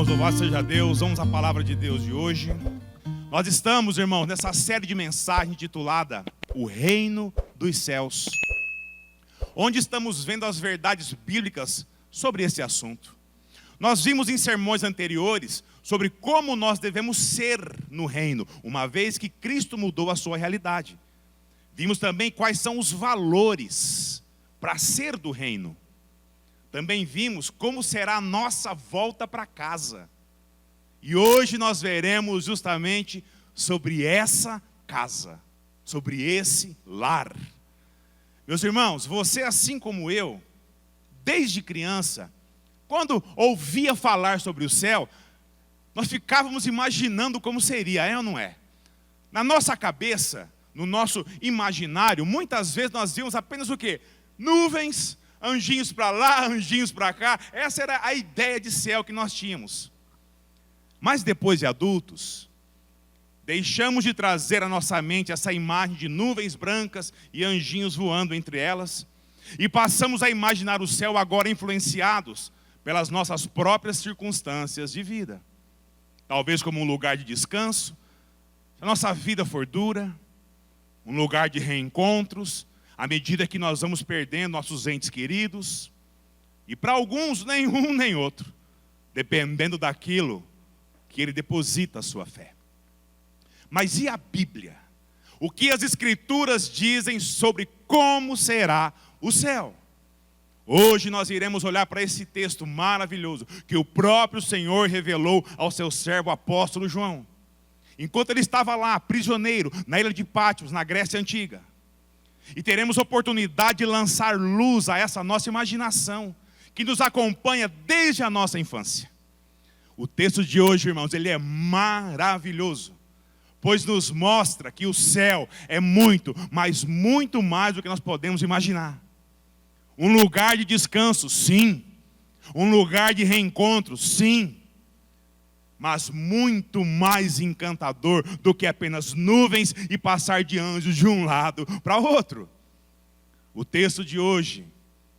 Louvado seja Deus, vamos à palavra de Deus de hoje. Nós estamos, irmãos, nessa série de mensagens intitulada O Reino dos Céus, onde estamos vendo as verdades bíblicas sobre esse assunto. Nós vimos em sermões anteriores sobre como nós devemos ser no reino, uma vez que Cristo mudou a sua realidade. Vimos também quais são os valores para ser do reino. Também vimos como será a nossa volta para casa. E hoje nós veremos justamente sobre essa casa, sobre esse lar. Meus irmãos, você assim como eu, desde criança, quando ouvia falar sobre o céu, nós ficávamos imaginando como seria, é ou não é? Na nossa cabeça, no nosso imaginário, muitas vezes nós víamos apenas o quê? Nuvens, anjinhos para lá, anjinhos para cá. Essa era a ideia de céu que nós tínhamos. Mas depois de adultos, deixamos de trazer à nossa mente essa imagem de nuvens brancas e anjinhos voando entre elas, e passamos a imaginar o céu agora influenciados pelas nossas próprias circunstâncias de vida. Talvez como um lugar de descanso, se a nossa vida for dura, um lugar de reencontros, à medida que nós vamos perdendo nossos entes queridos, e para alguns, nenhum nem outro, dependendo daquilo que ele deposita a sua fé. Mas e a Bíblia? O que as Escrituras dizem sobre como será o céu? Hoje nós iremos olhar para esse texto maravilhoso que o próprio Senhor revelou ao seu servo apóstolo João, enquanto ele estava lá, prisioneiro, na ilha de Patmos, na Grécia Antiga. E teremos oportunidade de lançar luz a essa nossa imaginação, que nos acompanha desde a nossa infância. O texto de hoje, irmãos, ele é maravilhoso, pois nos mostra que o céu é muito, mas muito mais do que nós podemos imaginar. Um lugar de descanso, sim. Um lugar de reencontro, sim. Mas muito mais encantador do que apenas nuvens e passar de anjos de um lado para o outro. O texto de hoje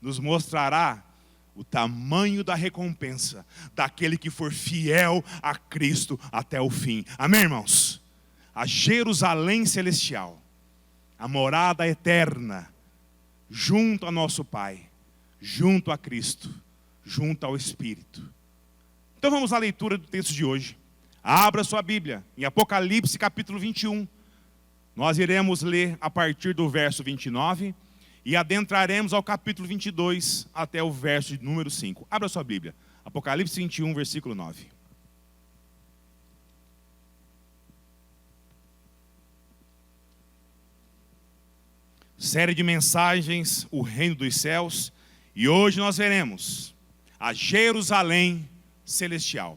nos mostrará o tamanho da recompensa daquele que for fiel a Cristo até o fim. Amém, irmãos? A Jerusalém celestial, a morada eterna, junto a nosso Pai, junto a Cristo, junto ao Espírito. Então vamos à leitura do texto de hoje. Abra sua Bíblia em Apocalipse capítulo 21. Nós iremos ler a partir do verso 29 e adentraremos ao capítulo 22 até o verso de número 5. Abra sua Bíblia. Apocalipse 21, versículo 9. Série de mensagens, o reino dos céus. E hoje nós veremos a Jerusalém celestial.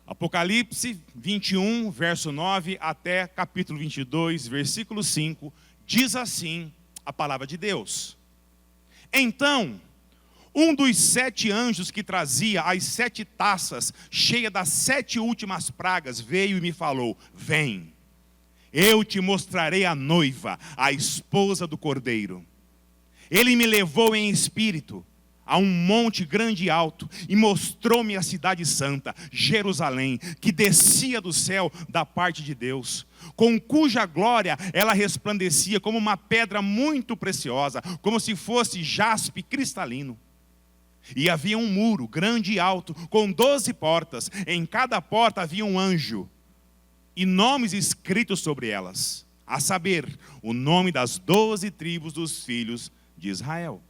Apocalipse 21, verso 9 até capítulo 22, versículo 5, diz assim a palavra de Deus. Então, um dos 7 anjos que trazia as 7 taças cheias das 7 últimas pragas veio e me falou: vem, eu te mostrarei a noiva, a esposa do Cordeiro. Ele me levou em espírito a um monte grande e alto, e mostrou-me a cidade santa, Jerusalém, que descia do céu da parte de Deus, com cuja glória ela resplandecia como uma pedra muito preciosa, como se fosse jaspe cristalino. E havia um muro grande e alto, com 12 portas, em cada porta havia um anjo, e nomes escritos sobre elas, a saber, o nome das 12 tribos dos filhos de Israel.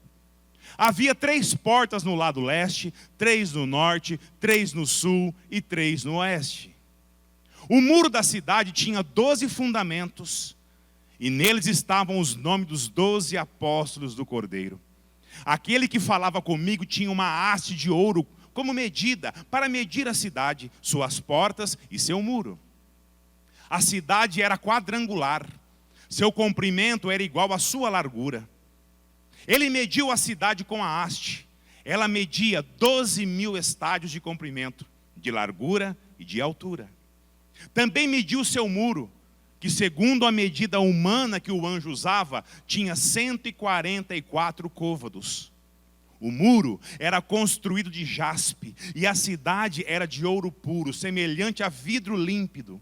Havia 3 portas no lado leste, 3 no norte, 3 no sul e 3 no oeste. O muro da cidade tinha 12 fundamentos, e neles estavam os nomes dos 12 apóstolos do Cordeiro. Aquele que falava comigo tinha uma haste de ouro como medida, para medir a cidade, suas portas e seu muro. A cidade era quadrangular, seu comprimento era igual à sua largura. Ele mediu a cidade com a haste. Ela media 12.000 estádios de comprimento, de largura e de altura. Também mediu o seu muro, que segundo a medida humana que o anjo usava, tinha 144 côvados. O muro era construído de jaspe, e a cidade era de ouro puro, semelhante a vidro límpido.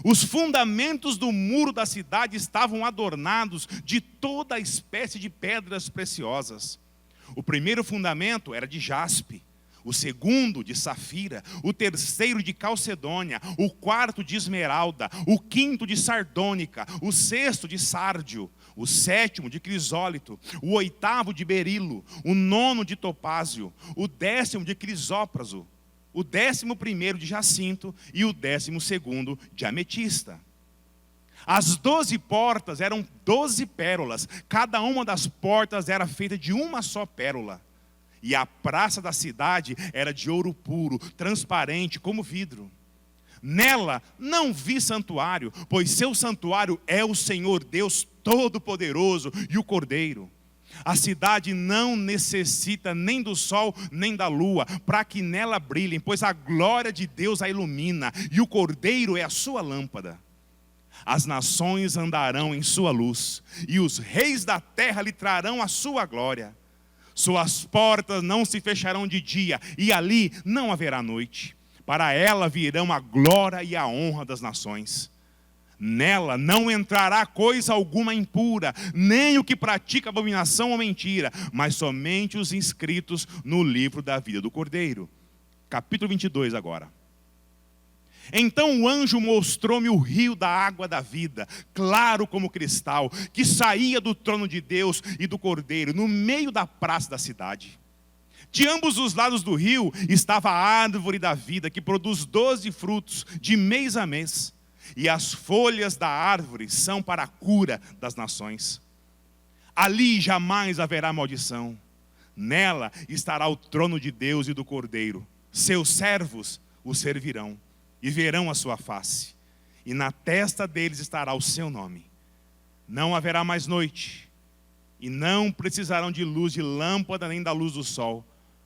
Os fundamentos do muro da cidade estavam adornados de toda espécie de pedras preciosas. O primeiro fundamento era de jaspe, o segundo de safira, o terceiro de calcedônia, o quarto de esmeralda, o quinto de sardônica, o sexto de sárdio, o sétimo de crisólito, o oitavo de berilo, o nono de topázio, o décimo de crisópraso, o 11º de jacinto e o 12º de ametista. As 12 portas eram 12 pérolas, cada uma das portas era feita de uma só pérola. E a praça da cidade era de ouro puro, transparente como vidro. Nela não vi santuário, pois seu santuário é o Senhor Deus Todo-Poderoso e o Cordeiro. A cidade não necessita nem do sol nem da lua, para que nela brilhem, pois a glória de Deus a ilumina, e o Cordeiro é a sua lâmpada. As nações andarão em sua luz, e os reis da terra lhe trarão a sua glória. Suas portas não se fecharão de dia, e ali não haverá noite. Para ela virão a glória e a honra das nações. Nela não entrará coisa alguma impura, nem o que pratica abominação ou mentira, mas somente os inscritos no livro da vida do Cordeiro. Capítulo 22 agora. Então o anjo mostrou-me o rio da água da vida, claro como cristal, que saía do trono de Deus e do Cordeiro, no meio da praça da cidade. De ambos os lados do rio estava a árvore da vida, que produz 12 frutos, de mês a mês. E as folhas da árvore são para a cura das nações. Ali jamais haverá maldição. Nela estará o trono de Deus e do Cordeiro. Seus servos o servirão e verão a sua face. E na testa deles estará o seu nome. Não haverá mais noite. E não precisarão de luz de lâmpada nem da luz do sol,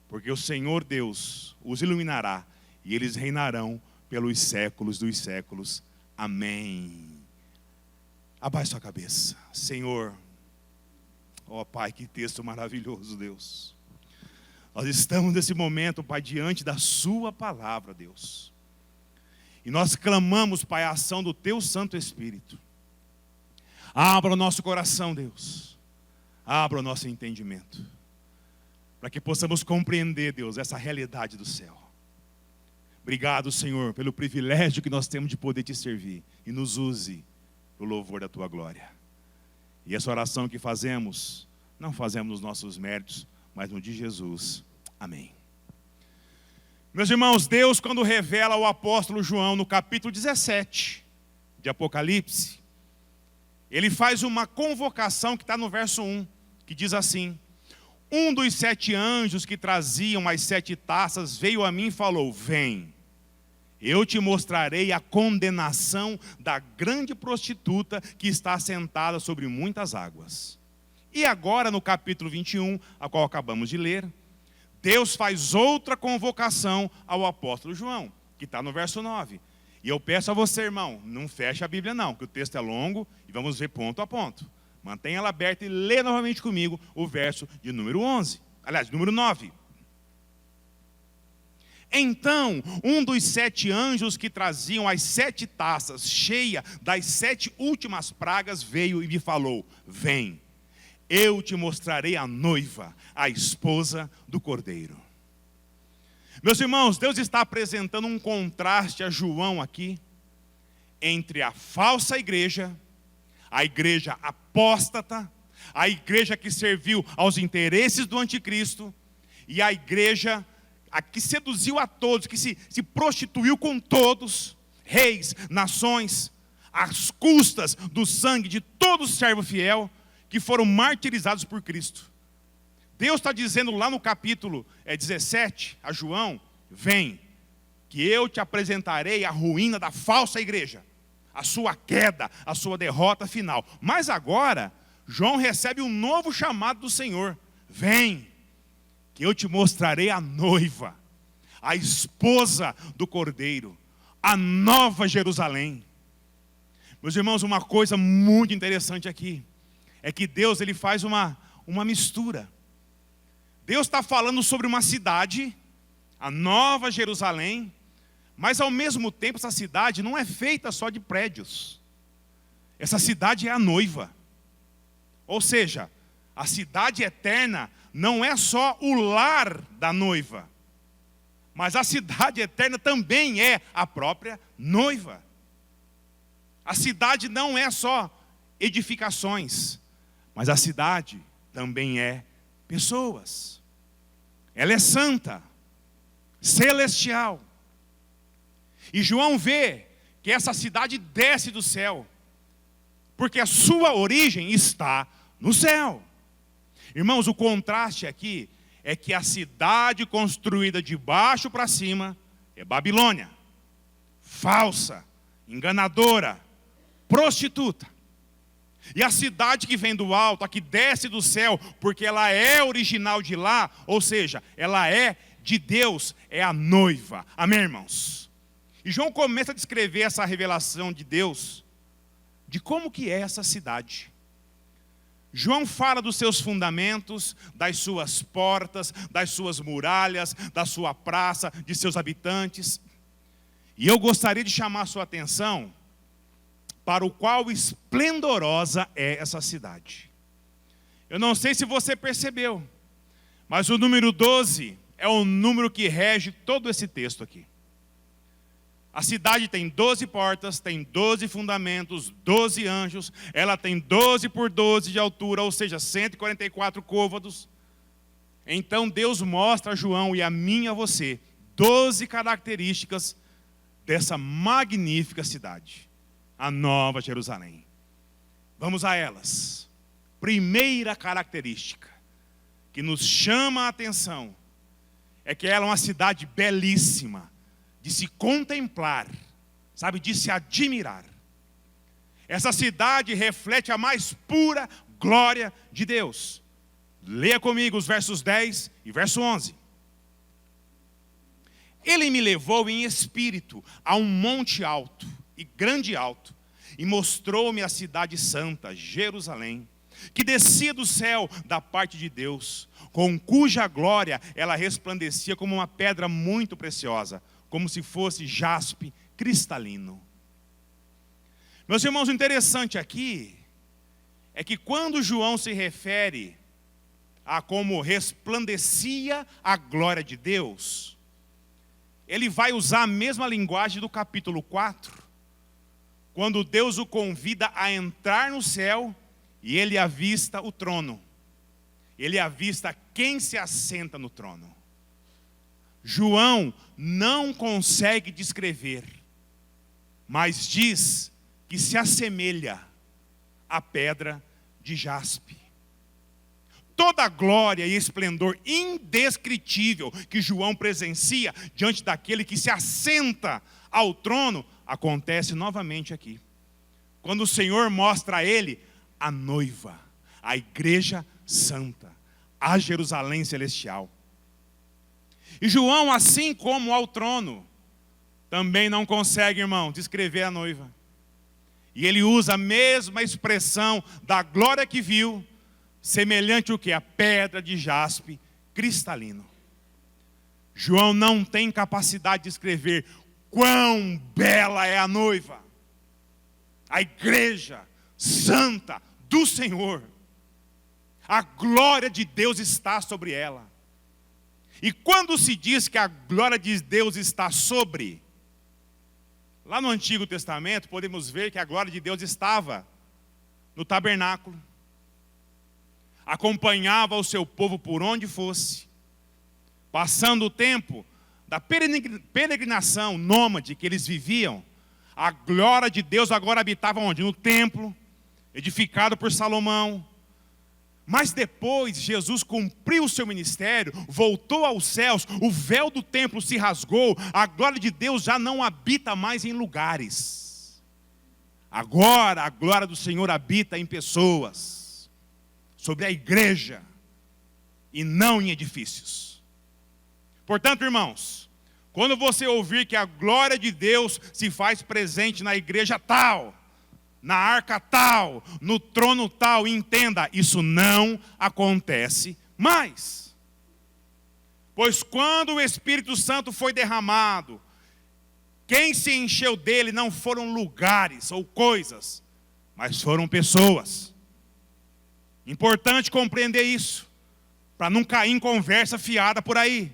porque o Senhor Deus os iluminará, e eles reinarão pelos séculos dos séculos. Amém. Abaixe sua cabeça. Senhor, ó Pai, que texto maravilhoso, Deus. Nós estamos nesse momento, Pai, diante da sua palavra, Deus. E nós clamamos, Pai, a ação do teu Santo Espírito. Abra o nosso coração, Deus. Abra o nosso entendimento, para que possamos compreender, Deus, essa realidade do céu. Obrigado, Senhor, pelo privilégio que nós temos de poder te servir. E nos use para o louvor da tua glória. E essa oração que fazemos, não fazemos nos nossos méritos, mas no de Jesus. Amém. Meus irmãos, Deus, quando revela ao apóstolo João, no capítulo 17 de Apocalipse, ele faz uma convocação que está no verso 1, que diz assim: um dos 7 anjos que traziam as 7 taças veio a mim e falou: vem, eu te mostrarei a condenação da grande prostituta que está sentada sobre muitas águas. E agora no capítulo 21, a qual acabamos de ler, Deus faz outra convocação ao apóstolo João, que está no verso 9. E eu peço a você, irmão, não feche a Bíblia não, que o texto é longo e vamos ver ponto a ponto. Mantenha ela aberta e lê novamente comigo o verso de número 11. Aliás, número 9. Então, um dos 7 anjos que traziam as 7 taças cheias das 7 últimas pragas veio e me falou: vem, eu te mostrarei a noiva, a esposa do Cordeiro. Meus irmãos, Deus está apresentando um contraste a João aqui, entre a falsa igreja, a igreja apóstata, a igreja que serviu aos interesses do anticristo, e a igreja que seduziu a todos, que se prostituiu com todos, reis, nações, às custas do sangue de todo servo fiel, que foram martirizados por Cristo. Deus está dizendo lá no capítulo 17 a João: vem, que eu te apresentarei a ruína da falsa igreja, a sua queda, a sua derrota final. Mas agora, João recebe um novo chamado do Senhor: vem, que eu te mostrarei a noiva, a esposa do Cordeiro, a nova Jerusalém. Meus irmãos, uma coisa muito interessante aqui, é que Deus ele faz uma mistura. Deus está falando sobre uma cidade, a Nova Jerusalém, mas ao mesmo tempo essa cidade não é feita só de prédios. Essa cidade é a noiva. Ou seja, a cidade eterna não é só o lar da noiva, mas a cidade eterna também é a própria noiva. A cidade não é só edificações, mas a cidade também é pessoas. Ela é santa, celestial. E João vê que essa cidade desce do céu, porque a sua origem está no céu. Irmãos, o contraste aqui é que a cidade construída de baixo para cima é Babilônia, falsa, enganadora, prostituta. E a cidade que vem do alto, a que desce do céu, porque ela é original de lá, ou seja, ela é de Deus, é a noiva. Amém, irmãos? E João começa a descrever essa revelação de Deus, de como que é essa cidade. João fala dos seus fundamentos, das suas portas, das suas muralhas, da sua praça, de seus habitantes. E eu gostaria de chamar a sua atenção para o qual esplendorosa é essa cidade. Eu não sei se você percebeu, mas o número 12 é o número que rege todo esse texto aqui. A cidade tem 12 portas, tem 12 fundamentos, 12 anjos. Ela tem 12 por 12 de altura, ou seja, 144 côvados. Então Deus mostra a João e a mim e a você 12 características dessa magnífica cidade, a Nova Jerusalém. Vamos a elas. Primeira característica que nos chama a atenção é que ela é uma cidade belíssima, de se contemplar, sabe, de se admirar. Essa cidade reflete a mais pura glória de Deus. Leia comigo os versos 10 e verso 11. Ele me levou em espírito a um monte alto e grande alto, e mostrou-me a cidade santa, Jerusalém, que descia do céu da parte de Deus, com cuja glória ela resplandecia como uma pedra muito preciosa, como se fosse jaspe cristalino. Meus irmãos, o interessante aqui é que quando João se refere a como resplandecia a glória de Deus, ele vai usar a mesma linguagem do capítulo 4, quando Deus o convida a entrar no céu e ele avista o trono. Ele avista quem se assenta no trono. João não consegue descrever, mas diz que se assemelha à pedra de jaspe. Toda a glória e esplendor indescritível que João presencia diante daquele que se assenta ao trono, acontece novamente aqui. Quando o Senhor mostra a ele a noiva, a igreja santa, a Jerusalém celestial. E João, assim como ao trono, também não consegue, irmão, descrever a noiva. E ele usa a mesma expressão da glória que viu, semelhante ao que? A pedra de jaspe cristalino. João não tem capacidade de descrever quão bela é a noiva, a igreja santa do Senhor. A glória de Deus está sobre ela. E quando se diz que a glória de Deus está sobre, lá no Antigo Testamento podemos ver que a glória de Deus estava no tabernáculo, acompanhava o seu povo por onde fosse, passando o tempo da peregrinação nômade que eles viviam. A glória de Deus agora habitava onde? No templo, edificado por Salomão. Mas depois Jesus cumpriu o seu ministério, voltou aos céus, o véu do templo se rasgou, a glória de Deus já não habita mais em lugares. Agora a glória do Senhor habita em pessoas, sobre a igreja, e não em edifícios. Portanto, irmãos, quando você ouvir que a glória de Deus se faz presente na igreja tal, na arca tal, no trono tal, entenda, isso não acontece mais. Pois quando o Espírito Santo foi derramado, quem se encheu dele não foram lugares ou coisas, mas foram pessoas. Importante compreender isso, para não cair em conversa fiada por aí.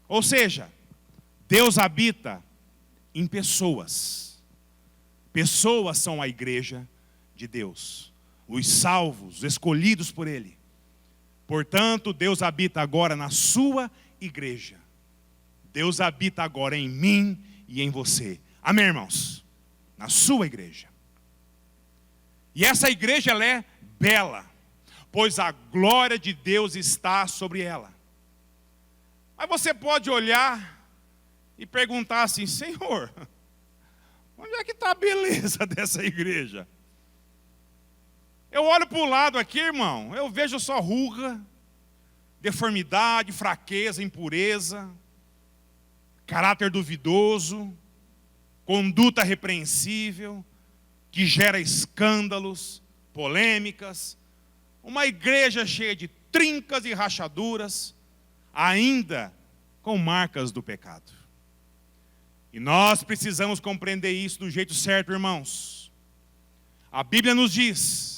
Ou seja, Deus habita em pessoas. Pessoas são a igreja de Deus, os salvos, os escolhidos por Ele. Portanto, Deus habita agora na sua igreja. Deus habita agora em mim e em você. Amém, irmãos? Na sua igreja. E essa igreja, ela é bela, pois a glória de Deus está sobre ela. Mas você pode olhar e perguntar assim: Senhor, onde é que está a beleza dessa igreja? Eu olho para o lado aqui, irmão, eu vejo só ruga, deformidade, fraqueza, impureza, caráter duvidoso, conduta repreensível, que gera escândalos, polêmicas, uma igreja cheia de trincas e rachaduras, ainda com marcas do pecado. E nós precisamos compreender isso do jeito certo, irmãos. A Bíblia nos diz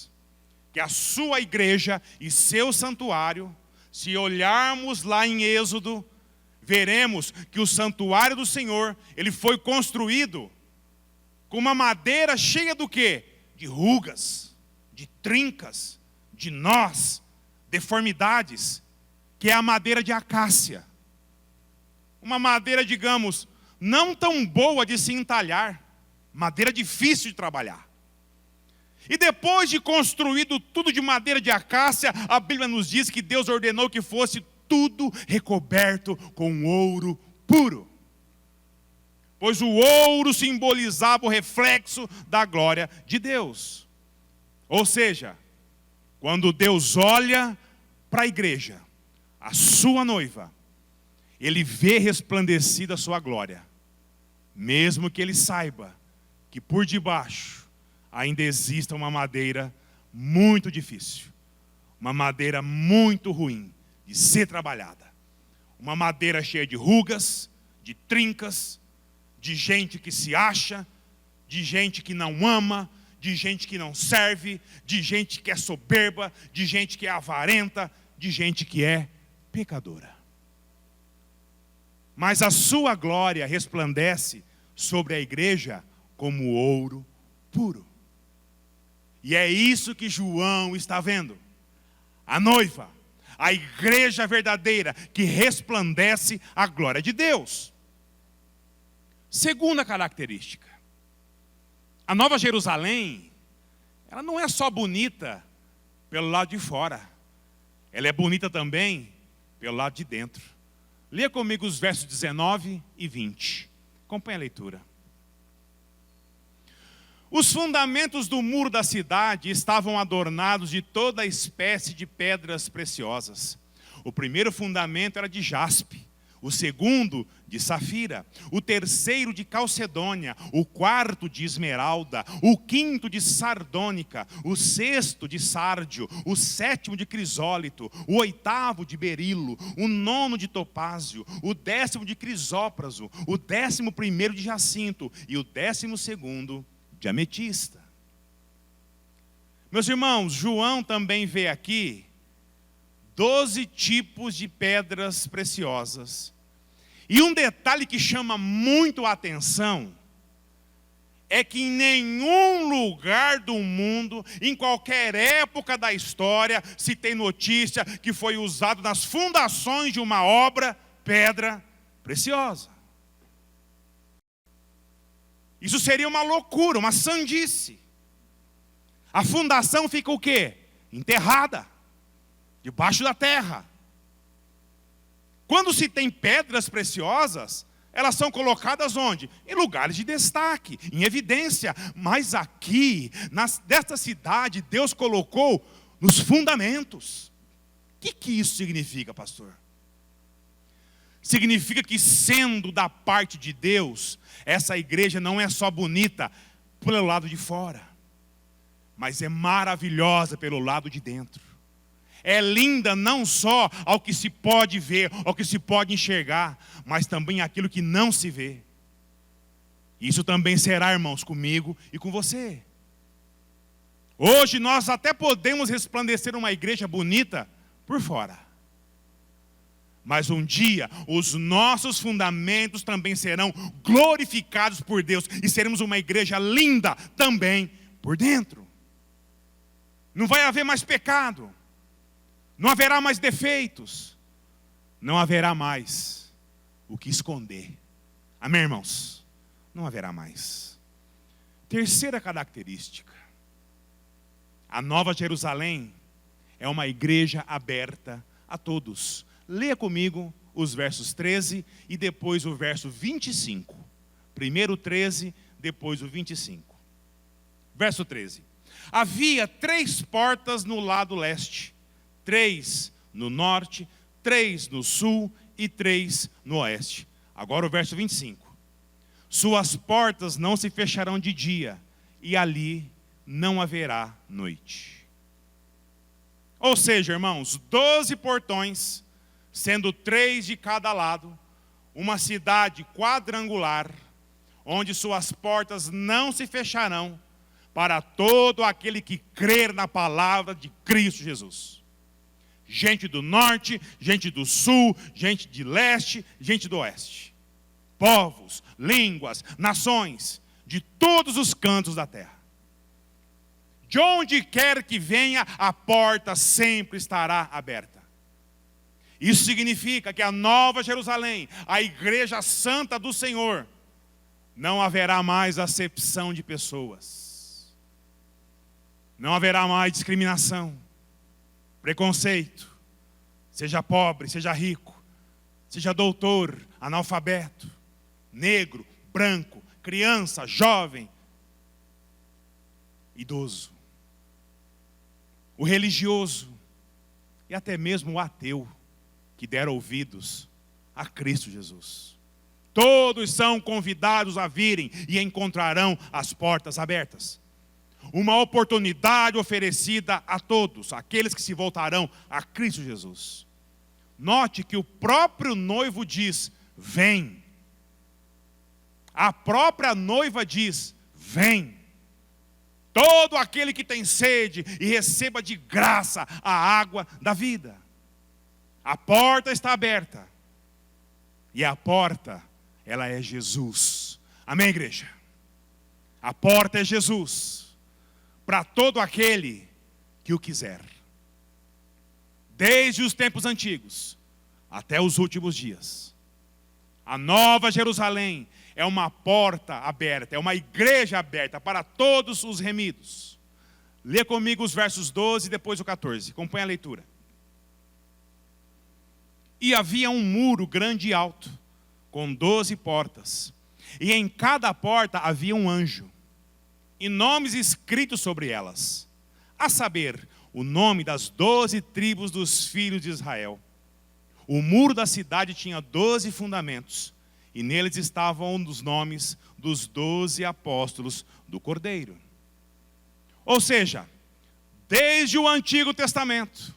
que a sua igreja e seu santuário, se olharmos lá em Êxodo, veremos que o santuário do Senhor, ele foi construído com uma madeira cheia do quê? De rugas, de trincas, de nós, deformidades, que é a madeira de acácia. Uma madeira, digamos, não tão boa de se entalhar, madeira difícil de trabalhar. E depois de construído tudo de madeira de acácia, a Bíblia nos diz que Deus ordenou que fosse tudo recoberto com ouro puro. Pois o ouro simbolizava o reflexo da glória de Deus. Ou seja, quando Deus olha para a igreja, a sua noiva, Ele vê resplandecida a sua glória. Mesmo que Ele saiba que por debaixo ainda exista uma madeira muito difícil, uma madeira muito ruim de ser trabalhada, uma madeira cheia de rugas, de trincas, de gente que se acha, de gente que não ama, de gente que não serve, de gente que é soberba, de gente que é avarenta, de gente que é pecadora. Mas a sua glória resplandece sobre a igreja como ouro puro. E é isso que João está vendo. A noiva, a igreja verdadeira que resplandece a glória de Deus. Segunda característica. A Nova Jerusalém, ela não é só bonita pelo lado de fora. Ela é bonita também pelo lado de dentro. Leia comigo os versos 19 e 20. Acompanhe a leitura. Os fundamentos do muro da cidade estavam adornados de toda espécie de pedras preciosas. O primeiro fundamento era de jaspe, o segundo de safira, o terceiro de calcedônia, o quarto de esmeralda, o quinto de sardônica, o sexto de sárdio, o sétimo de crisólito, o oitavo de berilo, o nono de topázio, o 10º de crisópraso, o 11º de jacinto e o 12º de ametista. Meus irmãos, João também vê aqui 12 tipos de pedras preciosas. E um detalhe que chama muito a atenção é que em nenhum lugar do mundo, em qualquer época da história, se tem notícia que foi usado nas fundações de uma obra pedra preciosa. Isso seria uma loucura, uma sandice. A fundação fica o quê? Enterrada, debaixo da terra. Quando se tem pedras preciosas, elas são colocadas onde? Em lugares de destaque, em evidência. Mas aqui, desta cidade, Deus colocou nos fundamentos. O que isso significa, pastor? Significa que, sendo da parte de Deus, essa igreja não é só bonita pelo lado de fora, mas é maravilhosa pelo lado de dentro. é linda não só ao que se pode ver, ao que se pode enxergar, mas também aquilo que não se vê. Isso também será, irmãos, comigo e com você. Hoje nós até podemos resplandecer uma igreja bonita por fora. Mas um dia os nossos fundamentos também serão glorificados por Deus e seremos uma igreja linda também por dentro. Não vai haver mais pecado, não haverá mais defeitos, não haverá mais o que esconder. Amém, irmãos? Não haverá mais. Terceira característica: a Nova Jerusalém é uma igreja aberta a todos. Leia comigo os versos 13 e depois o verso 25. Primeiro o 13, depois o 25. Verso 13. Havia 3 portas no lado leste, 3 no norte, 3 no sul e 3 no oeste. Agora o verso 25. Suas portas não se fecharão de dia, e ali não haverá noite. Ou seja, irmãos, 12 portões, sendo 3 de cada lado, uma cidade quadrangular, onde suas portas não se fecharão, para todo aquele que crer na palavra de Cristo Jesus. Gente do norte, gente do sul, gente de leste, gente do oeste. Povos, línguas, nações, de todos os cantos da terra. De onde quer que venha, a porta sempre estará aberta. Isso significa que a Nova Jerusalém, a igreja santa do Senhor, não haverá mais acepção de pessoas. Não haverá mais discriminação, preconceito, seja pobre, seja rico, seja doutor, analfabeto, negro, branco, criança, jovem, idoso, o religioso e até mesmo o ateu que der ouvidos a Cristo Jesus. Todos são convidados a virem e encontrarão as portas abertas. Uma oportunidade oferecida a todos, aqueles que se voltarão a Cristo Jesus. Note que o próprio noivo diz: vem. A própria noiva diz: vem. Todo aquele que tem sede e receba de graça a água da vida. A porta está aberta. E a porta, ela é Jesus. Amém, igreja? A porta é Jesus. Para todo aquele que o quiser. Desde os tempos antigos até os últimos dias. A Nova Jerusalém é uma porta aberta, é uma igreja aberta para todos os remidos. Lê comigo os versos 12 e depois o 14. Acompanhe a leitura. E havia um muro grande e alto, com 12 portas. E em cada porta havia um anjo, e nomes escritos sobre elas, a saber, o nome das 12 tribos dos filhos de Israel. O muro da cidade tinha 12 fundamentos, e neles estavam os nomes dos 12 apóstolos do Cordeiro. Ou seja, desde o Antigo Testamento,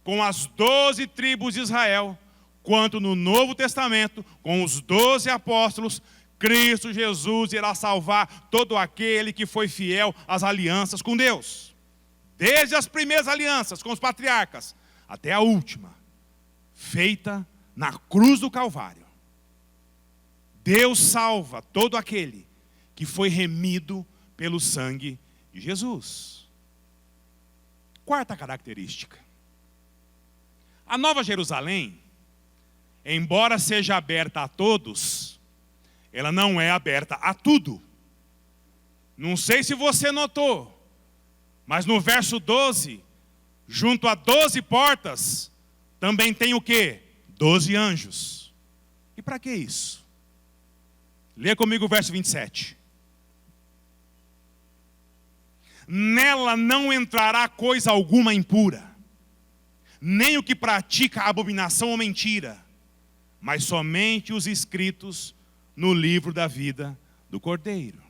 com as 12 tribos de Israel, quanto no Novo Testamento, com os 12 apóstolos, Cristo Jesus irá salvar todo aquele que foi fiel às alianças com Deus. Desde as primeiras alianças com os patriarcas, até a última, feita na cruz do Calvário. Deus salva todo aquele que foi remido pelo sangue de Jesus. Quarta característica. A Nova Jerusalém, embora seja aberta a todos, ela não é aberta a tudo. Não sei se você notou, mas no verso 12, junto a 12 portas, também tem o quê? 12 anjos. E para que isso? Lê comigo o verso 27. Nela não entrará coisa alguma impura, nem o que pratica abominação ou mentira, mas somente os inscritos no livro da vida do Cordeiro.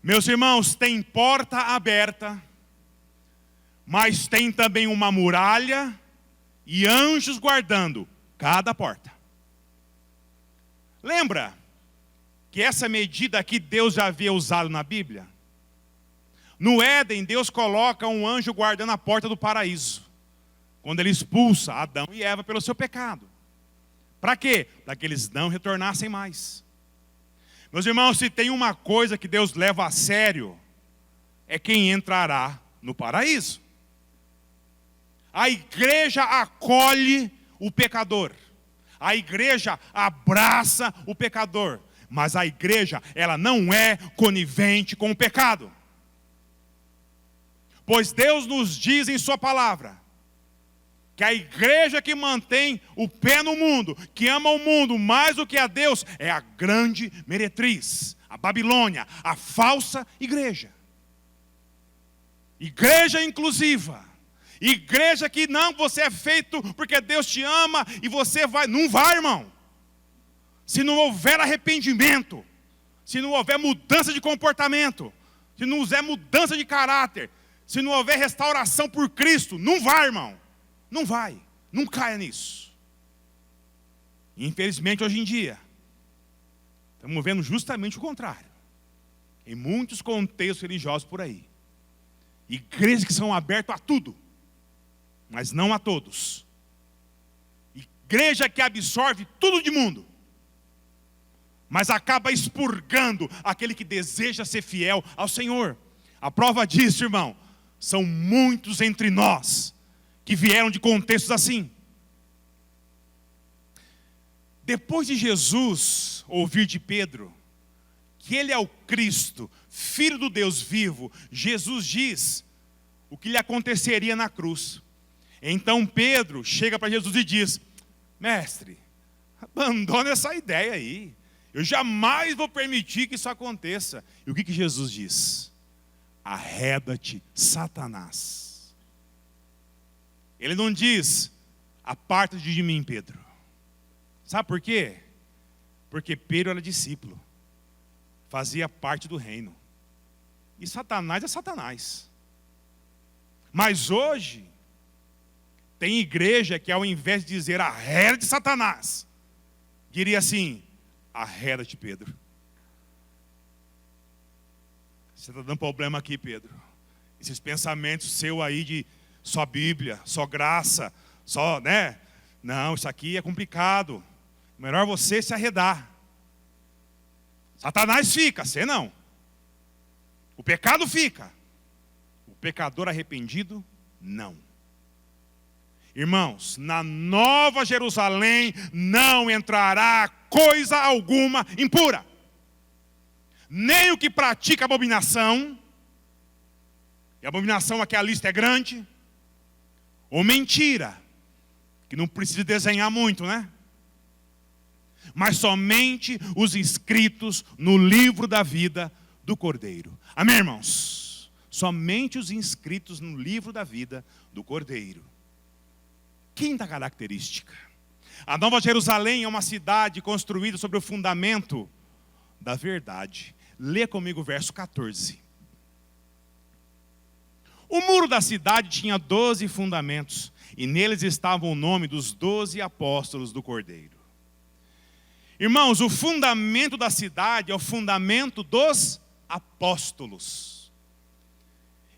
Meus irmãos, tem porta aberta, mas tem também uma muralha e anjos guardando cada porta. Lembra que essa medida aqui Deus já havia usado na Bíblia? No Éden, Deus coloca um anjo guardando a porta do paraíso, quando ele expulsa Adão e Eva pelo seu pecado. Para quê? Para que eles não retornassem mais. Meus irmãos, se tem uma coisa que Deus leva a sério, é quem entrará no paraíso. A igreja acolhe o pecador. A igreja abraça o pecador. Mas a igreja, ela não é conivente com o pecado. Pois Deus nos diz em sua palavra que a igreja que mantém o pé no mundo, que ama o mundo mais do que a Deus, é a grande meretriz, a Babilônia, a falsa igreja. Igreja inclusiva. Igreja que não, você é feito porque Deus te ama e você vai. Não vai, irmão. Se não houver arrependimento, se não houver mudança de comportamento, se não houver mudança de caráter, se não houver restauração por Cristo, não vai, irmão. Não vai. Não caia nisso. Infelizmente, hoje em dia, estamos vendo justamente o contrário. Em muitos contextos religiosos por aí. Igrejas que são abertas a tudo, mas não a todos. Igreja que absorve tudo de mundo, mas acaba expurgando aquele que deseja ser fiel ao Senhor. A prova disso, irmão, são muitos entre nós que vieram de contextos assim. Depois de Jesus ouvir de Pedro que ele é o Cristo, Filho do Deus vivo, Jesus diz o que lhe aconteceria na cruz. Então Pedro chega para Jesus e diz: mestre, abandona essa ideia aí. Eu jamais vou permitir que isso aconteça. E o que Jesus diz? Arreda-te, Satanás. Ele não diz: aparta-te de mim, Pedro. Sabe por quê? Porque Pedro era discípulo, fazia parte do reino. E Satanás é Satanás. Mas hoje, tem igreja que ao invés de dizer arreda-te, Satanás, diria assim: arreda-te, Pedro. Você está dando problema aqui, Pedro. Esses pensamentos seus aí de só Bíblia, só graça, só, né? Não, isso aqui é complicado. Melhor você se arredar. Satanás fica, você não. O pecado fica. O pecador arrependido, não. Irmãos, na Nova Jerusalém não entrará coisa alguma impura. Nem o que pratica abominação, e abominação aqui a lista é grande, ou mentira, que não precisa desenhar muito, né? Mas somente os inscritos no livro da vida do Cordeiro. Amém, irmãos? Somente os inscritos no livro da vida do Cordeiro. Quinta característica: a Nova Jerusalém é uma cidade construída sobre o fundamento da verdade. Lê comigo o verso 14. O muro da cidade tinha 12 fundamentos, e neles estava o nome dos 12 apóstolos do Cordeiro. Irmãos, o fundamento da cidade é o fundamento dos apóstolos.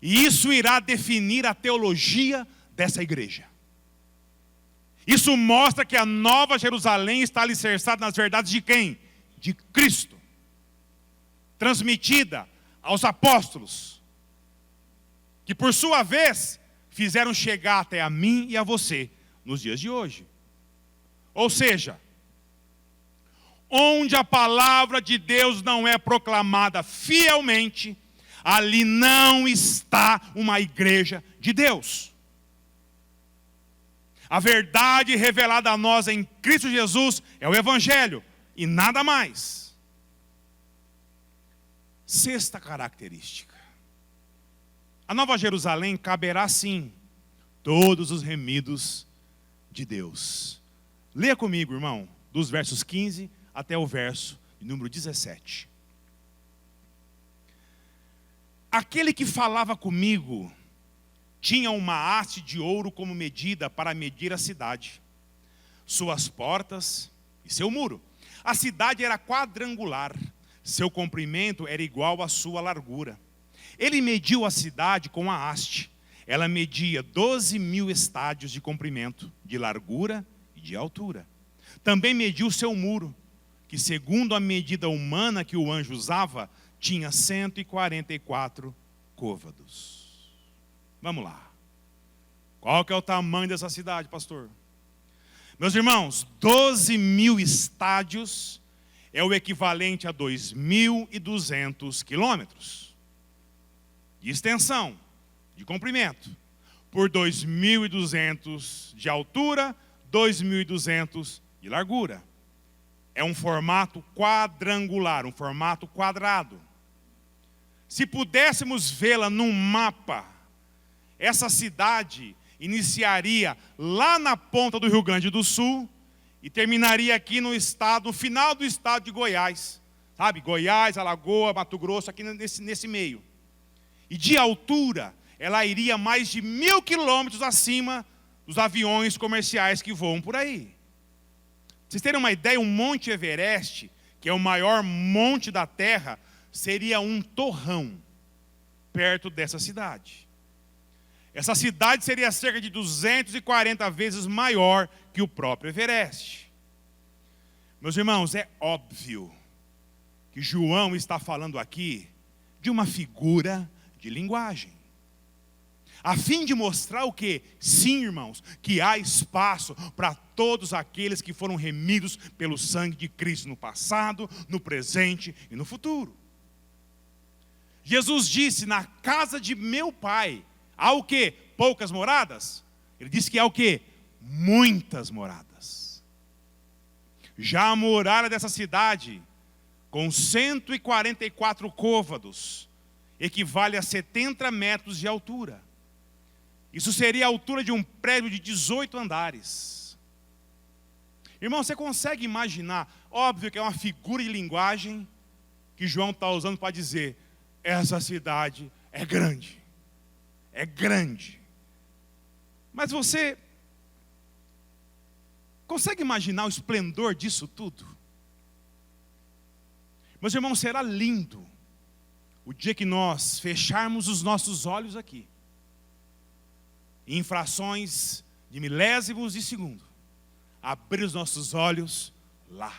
E isso irá definir a teologia dessa igreja. Isso mostra que a Nova Jerusalém está alicerçada nas verdades de quem? De Cristo. Transmitida aos apóstolos, que por sua vez fizeram chegar até a mim e a você nos dias de hoje. Ou seja, onde a palavra de Deus não é proclamada fielmente, ali não está uma igreja de Deus. A verdade revelada a nós em Cristo Jesus é o Evangelho e nada mais. Sexta característica: a Nova Jerusalém caberá sim todos os remidos de Deus. Leia comigo, irmão, dos versos 15 até o verso número 17. Aquele que falava comigo tinha uma haste de ouro como medida para medir a cidade, suas portas e seu muro. A cidade era quadrangular, seu comprimento era igual à sua largura. Ele mediu a cidade com a haste. Ela media 12.000 estádios de comprimento, de largura e de altura. Também mediu seu muro, que segundo a medida humana que o anjo usava, tinha 144 côvados. Vamos lá. Qual que é o tamanho dessa cidade, pastor? Meus irmãos, 12.000 estádios é o equivalente a 2.200 quilômetros de extensão, de comprimento, por 2.200 de altura, 2.200 de largura. É um formato quadrangular, um formato quadrado. Se pudéssemos vê-la num mapa, essa cidade iniciaria lá na ponta do Rio Grande do Sul e terminaria aqui no estado, no final do estado de Goiás. Sabe, Goiás, Alagoas, Mato Grosso, aqui nesse meio. E de altura, ela iria mais de 1.000 quilômetros acima dos aviões comerciais que voam por aí. Pra vocês terem uma ideia, o Monte Everest, que é o maior monte da Terra, seria um torrão perto dessa cidade. Essa cidade seria cerca de 240 vezes maior que o próprio Everest. Meus irmãos, é óbvio que João está falando aqui de uma figura de linguagem. A fim de mostrar o quê? Sim, irmãos, que há espaço para todos aqueles que foram remidos pelo sangue de Cristo no passado, no presente e no futuro. Jesus disse, na casa de meu pai, há o quê? Poucas moradas? Ele disse que há o quê? Muitas moradas. Já a muralha dessa cidade, com 144 côvados, equivale a 70 metros de altura. Isso seria a altura de um prédio de 18 andares. Irmão, você consegue imaginar? Óbvio que é uma figura de linguagem que João está usando para dizer, essa cidade é grande. É grande. Mas você consegue imaginar o esplendor disso tudo? Meus irmãos, será lindo o dia que nós fecharmos os nossos olhos aqui, em frações de milésimos de segundo, abrir os nossos olhos lá.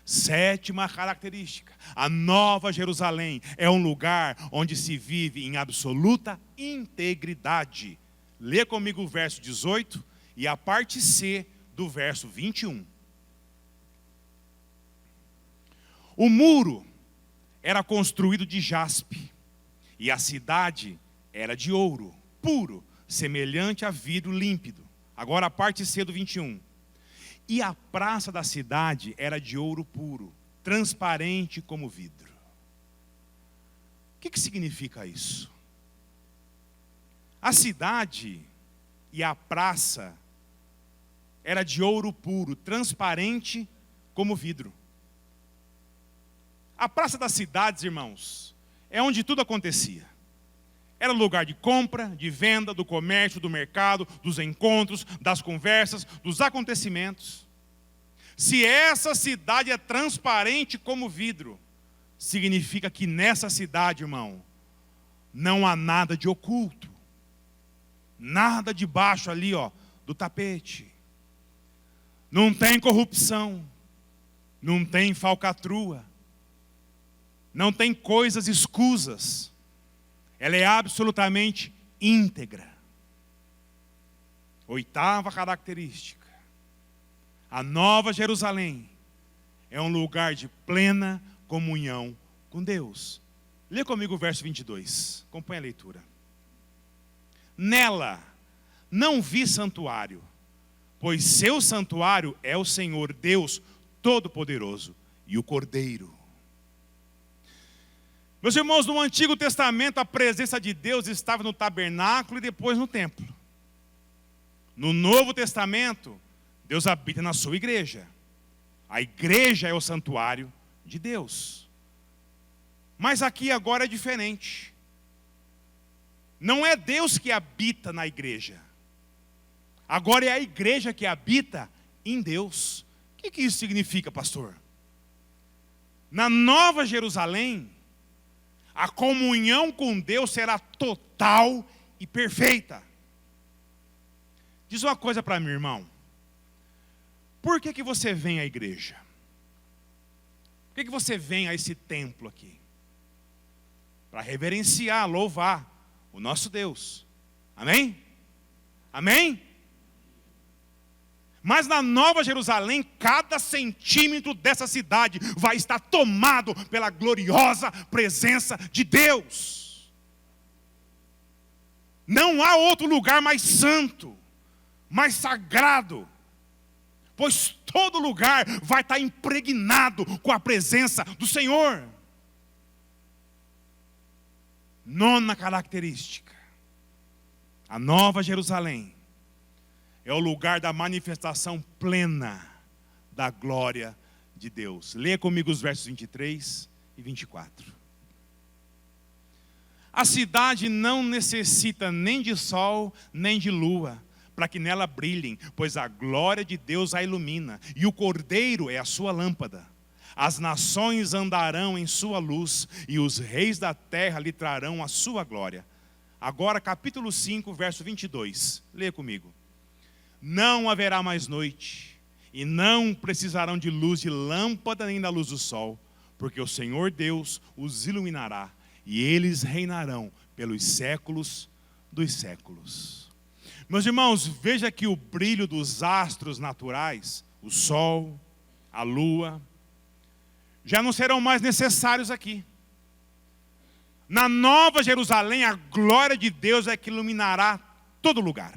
Sétima característica, a Nova Jerusalém é um lugar onde se vive em absoluta integridade. Lê comigo o verso 18 e a parte C do verso 21. O muro era construído de jaspe e a cidade era de ouro puro, semelhante a vidro límpido. Agora a parte C do 21. E a praça da cidade era de ouro puro, transparente como vidro. O que significa isso? A cidade e a praça era de ouro puro, transparente como vidro. A praça das cidades, irmãos, é onde tudo acontecia. Era lugar de compra, de venda, do comércio, do mercado, dos encontros, das conversas, dos acontecimentos. Se essa cidade é transparente como vidro, significa que nessa cidade, irmão, não há nada de oculto. Nada debaixo ali, do tapete. Não tem corrupção. Não tem falcatrua. Não tem coisas escusas. Ela é absolutamente íntegra. Oitava característica. A Nova Jerusalém é um lugar de plena comunhão com Deus. Lê comigo o verso 22. Acompanhe a leitura. Nela não vi santuário, pois seu santuário é o Senhor Deus Todo-Poderoso e o Cordeiro. Meus irmãos, no Antigo Testamento a presença de Deus estava no tabernáculo e depois no templo. No Novo Testamento, Deus habita na sua igreja. A igreja é o santuário de Deus. Mas aqui agora é diferente. Não é Deus que habita na igreja. Agora é a igreja que habita em Deus. O que isso significa, pastor? Na Nova Jerusalém, a comunhão com Deus será total e perfeita. Diz uma coisa para mim, irmão. Por que você vem à igreja? Por que você vem a esse templo aqui? Para reverenciar, louvar o nosso Deus. Amém? Amém? Mas na Nova Jerusalém, cada centímetro dessa cidade vai estar tomado pela gloriosa presença de Deus. Não há outro lugar mais santo, mais sagrado, pois todo lugar vai estar impregnado com a presença do Senhor. Nona característica: a Nova Jerusalém é o lugar da manifestação plena da glória de Deus. Leia comigo os versos 23 e 24. A cidade não necessita nem de sol, nem de lua, para que nela brilhem, pois a glória de Deus a ilumina, e o Cordeiro é a sua lâmpada. As nações andarão em sua luz, e os reis da terra lhe trarão a sua glória. Agora capítulo 5, verso 22. Leia comigo. Não haverá mais noite, e não precisarão de luz de lâmpada nem da luz do sol, porque o Senhor Deus os iluminará, e eles reinarão pelos séculos dos séculos. Meus irmãos, veja que o brilho dos astros naturais, o sol, a lua, já não serão mais necessários aqui. Na Nova Jerusalém, a glória de Deus é que iluminará todo lugar.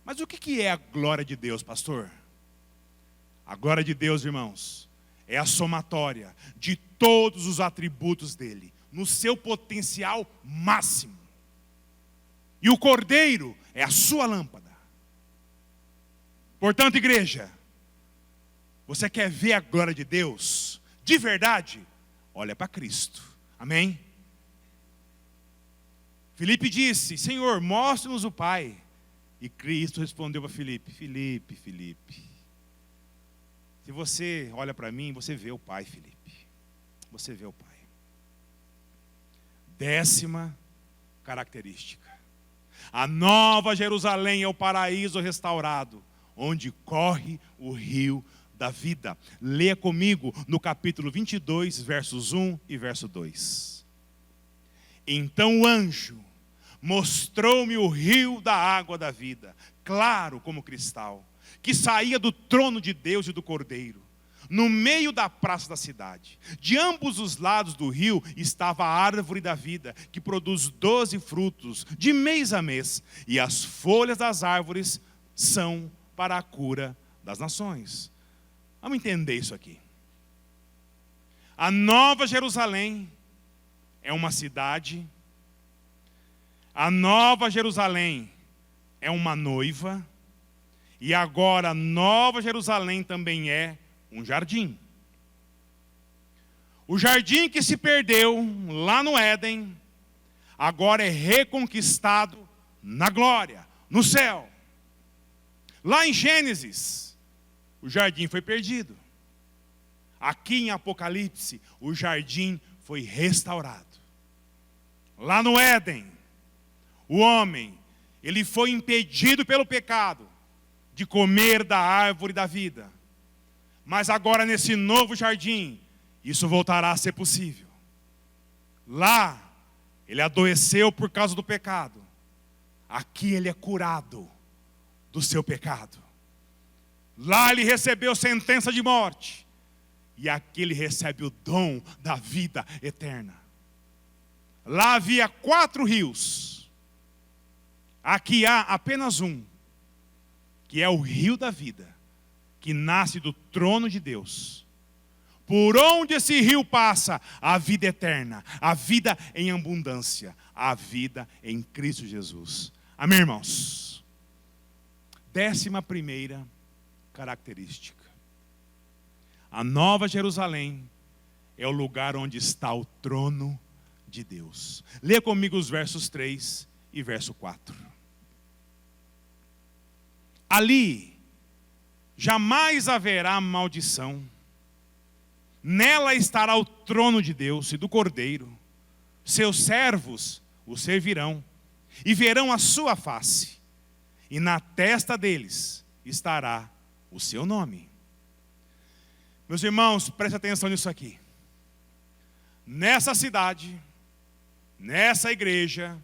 Mas o que é a glória de Deus, pastor? A glória de Deus, irmãos, é a somatória de todos os atributos dele, no seu potencial máximo. E o Cordeiro é a sua lâmpada. Portanto, igreja, você quer ver a glória de Deus de verdade? Olha para Cristo. Amém? Filipe disse: Senhor, mostre-nos o Pai. E Cristo respondeu para Filipe: Filipe, se você olha para mim, você vê o Pai, Filipe. Você vê o Pai. 10ª característica: a Nova Jerusalém é o paraíso restaurado, onde corre o rio da vida. Leia comigo no capítulo 22, versos 1 e verso 2. Então o anjo mostrou-me o rio da água da vida, claro como cristal, que saía do trono de Deus e do Cordeiro, no meio da praça da cidade. De ambos os lados do rio estava a árvore da vida, que produz 12 frutos, de mês a mês, e as folhas das árvores são para a cura das nações. Vamos entender isso aqui. A Nova Jerusalém é uma cidade. A Nova Jerusalém é uma noiva. E agora a Nova Jerusalém também é um jardim. O jardim que se perdeu lá no Éden, agora é reconquistado na glória, no céu. Lá em Gênesis, o jardim foi perdido. Aqui em Apocalipse, o jardim foi restaurado. Lá no Éden, o homem, ele foi impedido pelo pecado de comer da árvore da vida. Mas agora nesse novo jardim, isso voltará a ser possível. Lá, ele adoeceu por causa do pecado. Aqui ele é curado do seu pecado. Lá ele recebeu sentença de morte. E aqui ele recebe o dom da vida eterna. Lá havia 4 rios. Aqui há apenas um, que é o rio da vida, que nasce do trono de Deus. Por onde esse rio passa, a vida eterna, a vida em abundância, a vida em Cristo Jesus. Amém, irmãos? 11ª característica: a Nova Jerusalém é o lugar onde está o trono de Deus. Lê comigo os versos 3 e verso 4. Ali jamais haverá maldição. Nela estará o trono de Deus e do Cordeiro. Seus servos o servirão e verão a sua face. E na testa deles estará o seu nome. Meus irmãos, prestem atenção nisso aqui. Nessa cidade, nessa igreja,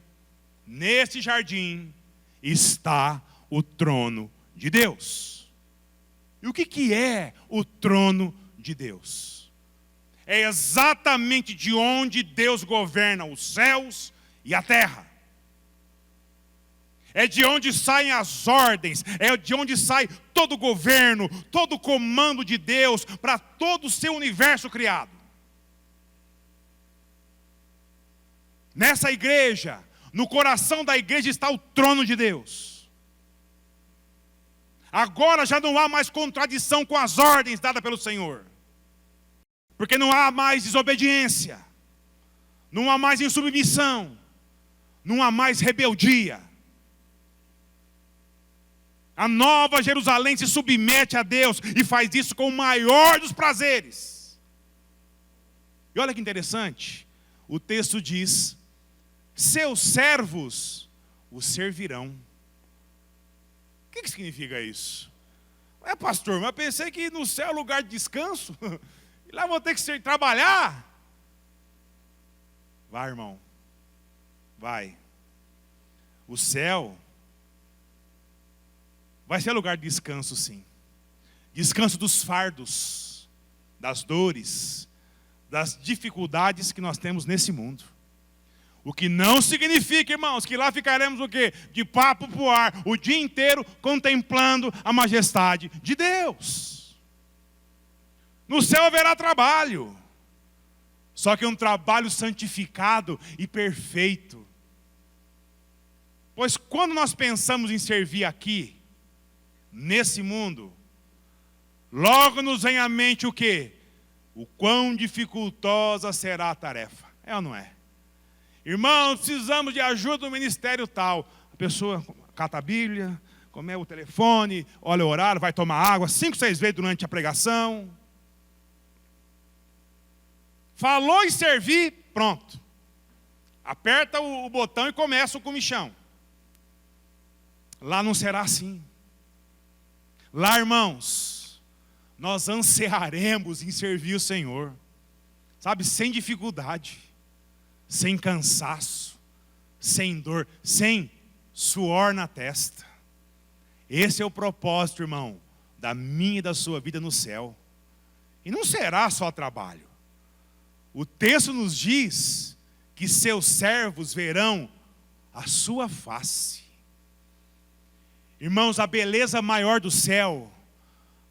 nesse jardim, está o trono de Deus. E o que é o trono de Deus? É exatamente de onde Deus governa os céus e a terra. É de onde saem as ordens, é de onde sai todo o governo, todo o comando de Deus para todo o seu universo criado. Nessa igreja, no coração da igreja está o trono de Deus. Agora já não há mais contradição com as ordens dadas pelo Senhor. Porque não há mais desobediência, não há mais insubmissão, não há mais rebeldia. A nova Jerusalém se submete a Deus e faz isso com o maior dos prazeres. E olha que interessante, o texto diz: seus servos o servirão. O que significa isso? Pastor, mas eu pensei que no céu é lugar de descanso. E lá vou ter que trabalhar. Vai, irmão. Vai. O céu vai ser lugar de descanso, sim. Descanso dos fardos, das dores, das dificuldades que nós temos nesse mundo. O que não significa, irmãos, que lá ficaremos o quê? De papo pro ar, o dia inteiro contemplando a majestade de Deus. No céu haverá trabalho, só que um trabalho santificado e perfeito. Pois quando nós pensamos em servir aqui, nesse mundo, logo nos vem à mente o quê? O quão dificultosa será a tarefa. É ou não é? Irmãos, precisamos de ajuda no ministério tal. A pessoa cata a Bíblia, come o telefone, olha o horário, vai tomar água 5, 6 vezes durante a pregação. Falou em servir, pronto. Aperta o botão e começa o comichão. Lá não será assim. Lá, irmãos, nós ansiaremos em servir o Senhor, sabe, sem dificuldade, sem cansaço, sem dor, sem suor na testa. Esse é o propósito, irmão, da minha e da sua vida no céu. E não será só trabalho. O texto nos diz que seus servos verão a sua face. Irmãos, a beleza maior do céu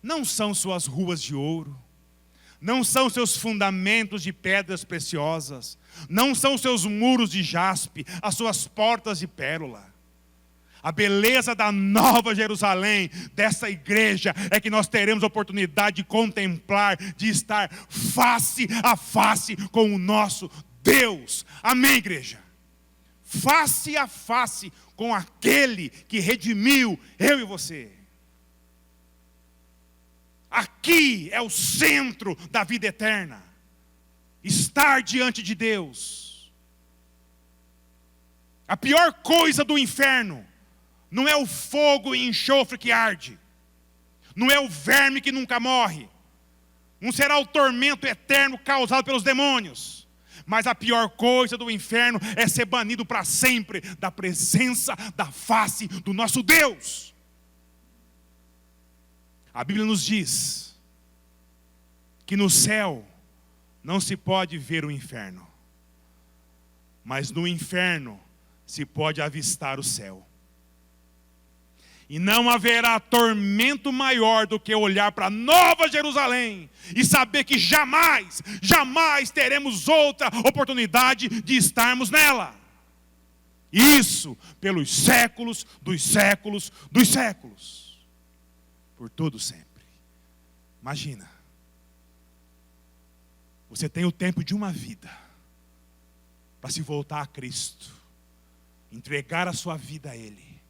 não são suas ruas de ouro, não são seus fundamentos de pedras preciosas, não são seus muros de jaspe, as suas portas de pérola. A beleza da nova Jerusalém, dessa igreja, é que nós teremos a oportunidade de contemplar, de estar face a face com o nosso Deus. Amém, igreja? Face a face com aquele que redimiu eu e você. Aqui é o centro da vida eterna. Estar diante de Deus. A pior coisa do inferno não é o fogo e enxofre que arde. Não é o verme que nunca morre. Não será o tormento eterno causado pelos demônios. Mas a pior coisa do inferno é ser banido para sempre da presença, da face do nosso Deus. A Bíblia nos diz que no céu não se pode ver o inferno, mas no inferno se pode avistar o céu. E não haverá tormento maior do que olhar para a Nova Jerusalém e saber que jamais, jamais teremos outra oportunidade de estarmos nela. Isso pelos séculos dos séculos dos séculos. Por todo sempre. Imagina. Você tem o tempo de uma vida. para se voltar a Cristo, entregar a sua vida a Ele,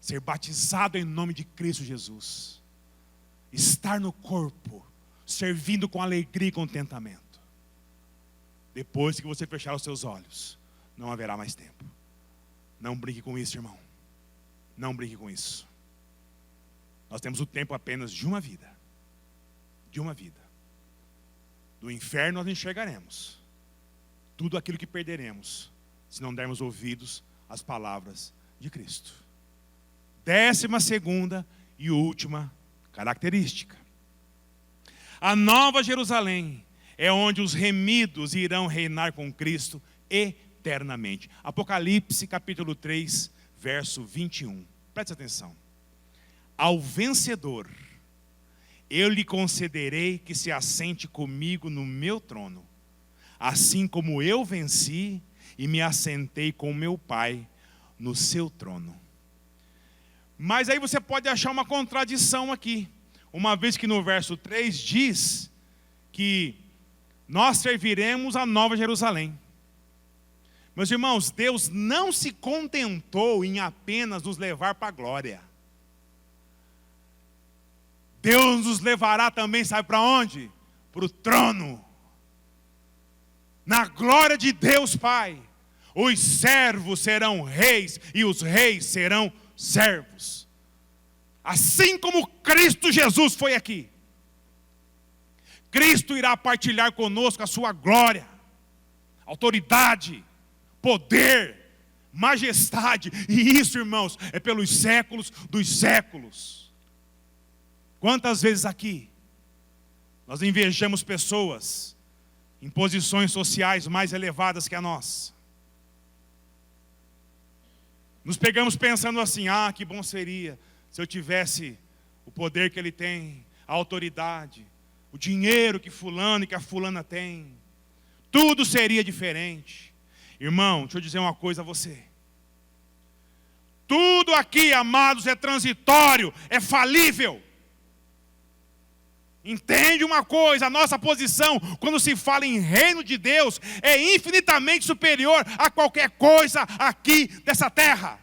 ser batizado em nome de Cristo Jesus, estar no corpo, servindo com alegria e contentamento. Depois que você fechar os seus olhos, não haverá mais tempo. Não brinque com isso, irmão. Não brinque com isso. Nós temos o tempo apenas de uma vida. De uma vida. Do inferno nós enxergaremos tudo aquilo que perderemos se não dermos ouvidos às palavras de Cristo. 12ª e última característica. A Nova Jerusalém é onde os remidos irão reinar com Cristo eternamente. Apocalipse capítulo 3, verso 21. Preste atenção. Ao vencedor, eu lhe concederei que se assente comigo no meu trono, assim como eu venci e me assentei com meu Pai no seu trono. Mas aí você pode achar uma contradição aqui, uma vez que no verso 3 diz que nós serviremos a Nova Jerusalém. Meus irmãos, Deus não se contentou em apenas nos levar para a glória. Deus nos levará também, sabe para onde? Para o trono. Na glória de Deus Pai, os servos serão reis e os reis serão servos. Assim como Cristo Jesus foi aqui, Cristo irá partilhar conosco a sua glória, autoridade, poder, majestade. E isso, irmãos, é pelos séculos dos séculos. Quantas vezes aqui nós invejamos pessoas em posições sociais mais elevadas que a nossa? Nos pegamos pensando assim: que bom seria se eu tivesse o poder que ele tem, a autoridade, o dinheiro que fulano e que a fulana tem. Tudo seria diferente. Irmão, deixa eu dizer uma coisa a você. Tudo aqui, amados, é transitório, é falível. Entende uma coisa, a nossa posição, quando se fala em reino de Deus, é infinitamente superior a qualquer coisa aqui dessa terra.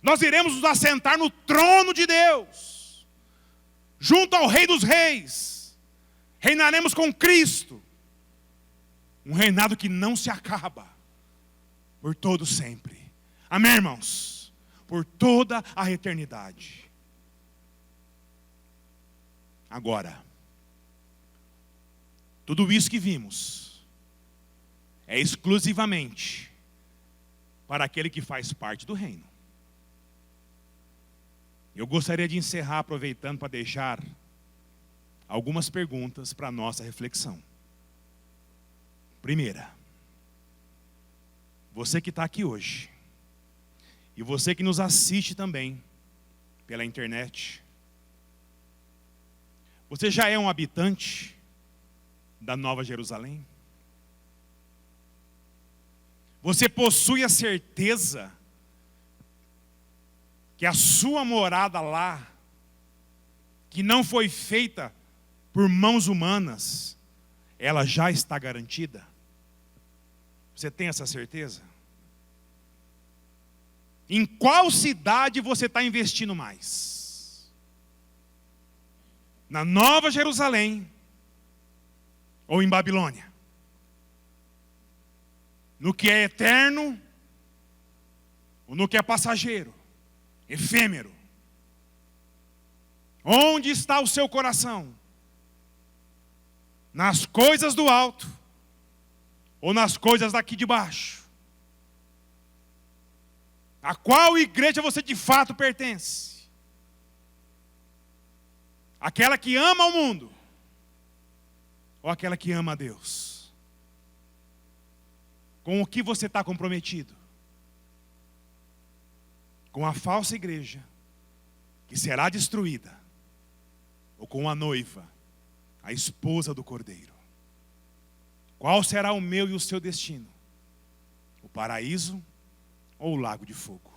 Nós iremos nos assentar no trono de Deus, junto ao Rei dos Reis. Reinaremos com Cristo. Um reinado que não se acaba, por todo sempre. Amém, irmãos? Por toda a eternidade. Agora, tudo isso que vimos é exclusivamente para aquele que faz parte do reino. Eu gostaria de encerrar aproveitando para deixar algumas perguntas para a nossa reflexão. Primeira, você que está aqui hoje, e você que nos assiste também pela internet, você já é um habitante da Nova Jerusalém? Você possui a certeza que a sua morada lá, que não foi feita por mãos humanas, ela já está garantida? Você tem essa certeza? Em qual cidade você está investindo mais? Na Nova Jerusalém ou em Babilônia? No que é eterno ou no que é passageiro, efêmero? Onde está o seu coração? Nas coisas do alto ou nas coisas daqui de baixo? A qual igreja você de fato pertence? Aquela que ama o mundo ou aquela que ama a Deus? Com o que você está comprometido? Com a falsa igreja que será destruída, ou com a noiva, a esposa do Cordeiro? Qual será o meu e o seu destino? O paraíso ou o lago de fogo?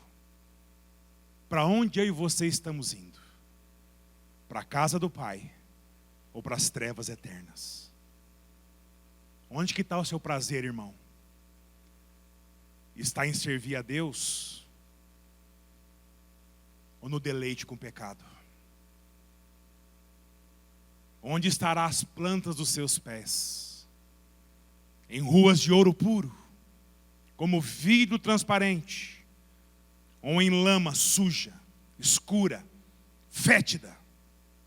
Para onde eu e você estamos indo? Para a casa do Pai ou para as trevas eternas? Onde que está o seu prazer, irmão? Está em servir a Deus? Ou no deleite com o pecado? Onde estará as plantas dos seus pés? Em ruas de ouro puro, como vidro transparente, ou em lama suja, escura, fétida,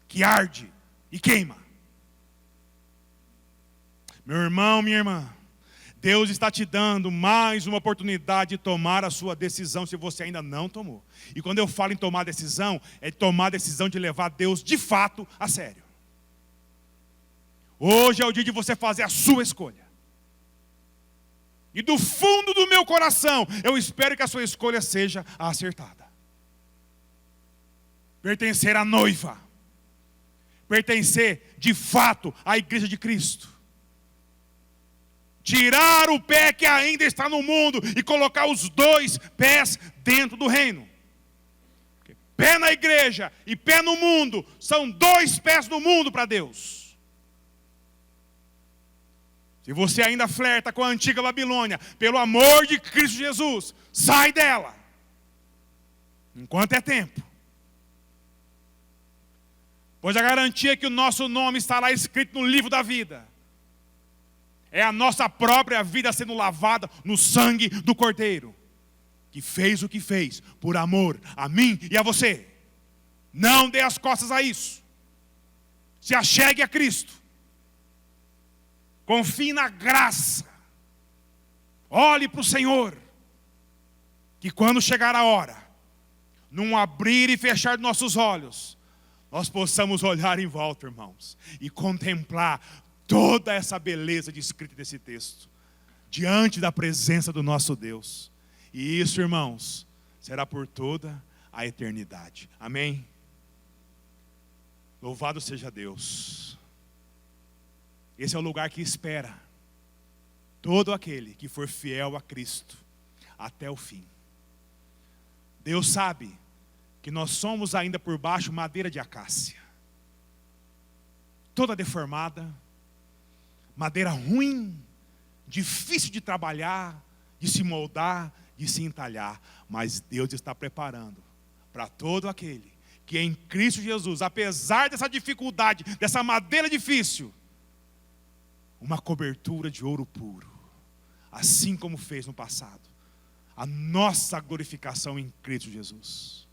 que arde e queima? Meu irmão, minha irmã, Deus está te dando mais uma oportunidade de tomar a sua decisão, se você ainda não tomou. E quando eu falo em tomar decisão, é tomar a decisão de levar Deus de fato a sério. Hoje é o dia de você fazer a sua escolha. E do fundo do meu coração, eu espero que a sua escolha seja a acertada. Pertencer à noiva. Pertencer de fato à igreja de Cristo. Tirar o pé que ainda está no mundo e colocar os 2 pés dentro do reino. Pé na igreja e pé no mundo são 2 pés no mundo para Deus. Se você ainda flerta com a antiga Babilônia, pelo amor de Cristo Jesus, sai dela. Enquanto é tempo. Pois a garantia é que o nosso nome estará escrito no livro da vida. É a nossa própria vida sendo lavada no sangue do Cordeiro, que fez o que fez por amor a mim e a você. Não dê as costas a isso. Se achegue a Cristo. Confie na graça. Olhe para o Senhor. Que quando chegar a hora, num abrir e fechar de nossos olhos, nós possamos olhar em volta, irmãos, e contemplar toda essa beleza descrita desse texto, diante da presença do nosso Deus. E isso, irmãos, será por toda a eternidade. Amém? Louvado seja Deus. Esse é o lugar que espera todo aquele que for fiel a Cristo até o fim. Deus sabe que nós somos ainda por baixo madeira de acácia, toda deformada, madeira ruim, difícil de trabalhar, de se moldar, de se entalhar. Mas Deus está preparando para todo aquele que em Cristo Jesus, apesar dessa dificuldade, dessa madeira difícil, uma cobertura de ouro puro, assim como fez no passado. A nossa glorificação em Cristo Jesus.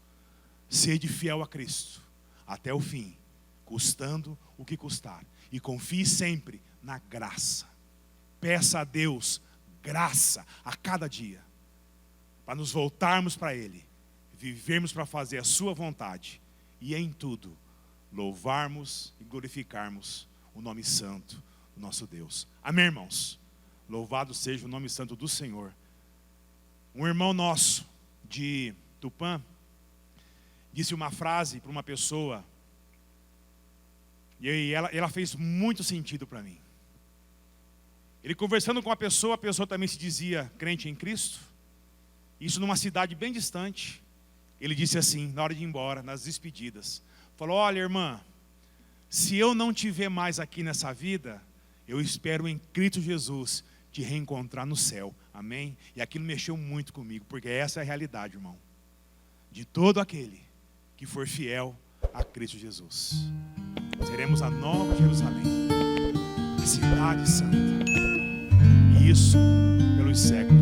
Sede fiel a Cristo até o fim, custando o que custar. E confie sempre na graça. Peça a Deus graça a cada dia, para nos voltarmos para Ele, vivermos para fazer a sua vontade, e em tudo louvarmos e glorificarmos o nome santo do nosso Deus. Amém, irmãos? Louvado seja o nome santo do Senhor. Um irmão nosso de Tupã disse uma frase para uma pessoa, e ela fez muito sentido para mim. Ele conversando com a pessoa também se dizia crente em Cristo. Isso numa cidade bem distante. Ele disse assim, na hora de ir embora, nas despedidas. Falou, olha irmã, se eu não te ver mais aqui nessa vida, eu espero em Cristo Jesus te reencontrar no céu. Amém? E aquilo mexeu muito comigo, porque essa é a realidade, irmão. De todo aquele que for fiel a Cristo Jesus. Seremos a nova Jerusalém, a cidade santa. E isso pelos séculos.